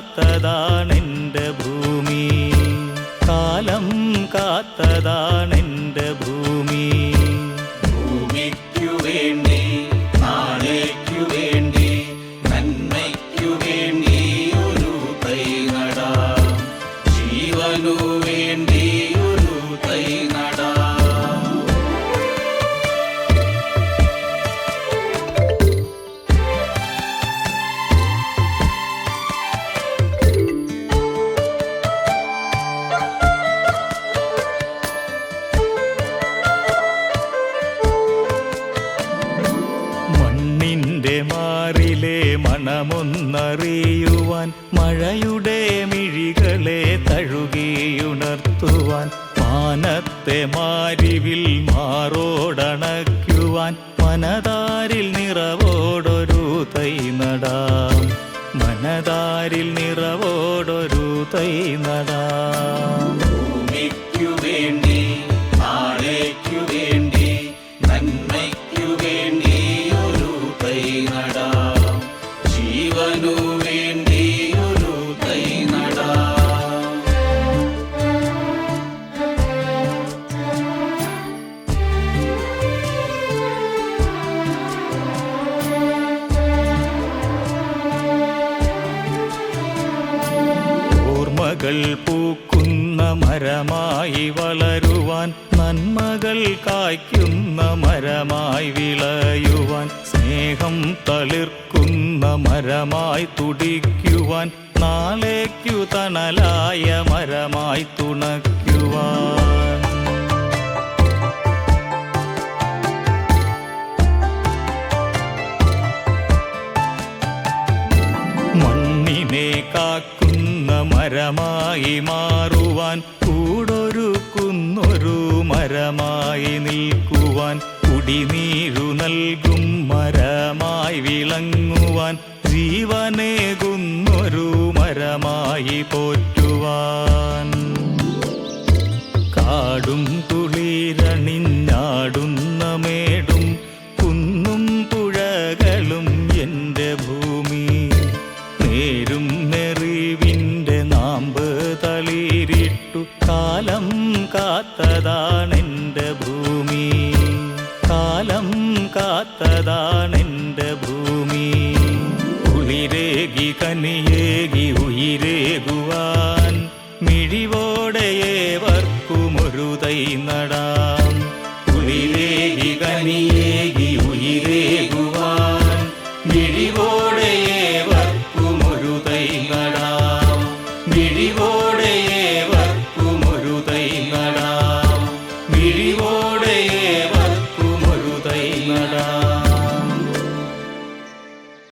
കാത്തതാണെൻ്റെ ഭൂമി, കാലം കാത്തതാണെൻ്റെ ഭൂമി. ഭൂമിക്കു വേണ്ടി നാളേക്കു വേണ്ടി നന്മയ്ക്കു വേണ്ടി ഒരു തൈ നടാം, ജീവനു വേണ്ടി ഒരു തൈ നടാം. മാറിലെ മണമൊന്നറിയുവാൻ, മഴയുടെ മിഴികളെ തഴുകിയുണർത്തുവാൻ, മാനത്തെ മാരിവിൽ മാറോടണയ്ക്കുവാൻ, മനതാരിൽ നിറവോടൊരു തൈ നടാം, മനതാരിൽ നിറവോടൊരു തൈ നടാം. ഭൂമിക്കു വേണ്ടി നാളേക്കു വേണ്ടി നന്മയ്ക്കു വേണ്ടി ഒരു തൈ നടാം, ജീവനു വേണ്ടി ഒരു തൈ നടാം. ഓർമ്മകൾ പൂക്കുന്ന മരമായി വളരുവാൻ, നന്മകൾ കായ്ക്കുന്ന മരമായി വിളയുവാൻ, സ്നേഹം തളിർക്കുന്ന മരമായി തുടിക്കുവാൻ, നാളേക്കു തണലായ മരമായി തുണയ്ക്കുവാൻ. മണ്ണിനെ കാക്കുന്ന മരമായി മാറുവാൻ, കൂടൊരുക്കുന്നൊരു മരമായി നിൽക്കുവാൻ, കുടിനീരു നൽകും മരമായി വിളങ്ങുവാൻ, ജീവനേകുന്നൊരു മരമായി പോറ്റുവാൻ. കാടും തുളിരണിഞ്ഞാടുന്ന മേടും കുന്നും പുഴകളും എൻ്റെ ഭൂമി, നേരും നെറിവിൻ്റെ നാമ്പ് തളിരിട്ടു, കാലം കാത്തതാണെൻ്റെ ഭൂമി, കാലം കാത്തതാണെൻ്റെ ഭൂമി. കുളിരേകി കനിയേകി ഉയിരേകുവാൻ, മിഴിവോടെയേവർക്കുമൊരു തൈ നടാം, കുളിരേകി കനിയേകി ഉയിരേകുവാൻ, മിഴിവോടെയേവർക്കുമൊരു തൈ നടാം, മിഴിവോടെയേവർക്കുമൊരു തൈ നടാം, മിഴിവോടെയേവർക്കുമൊരു തൈ നടാം.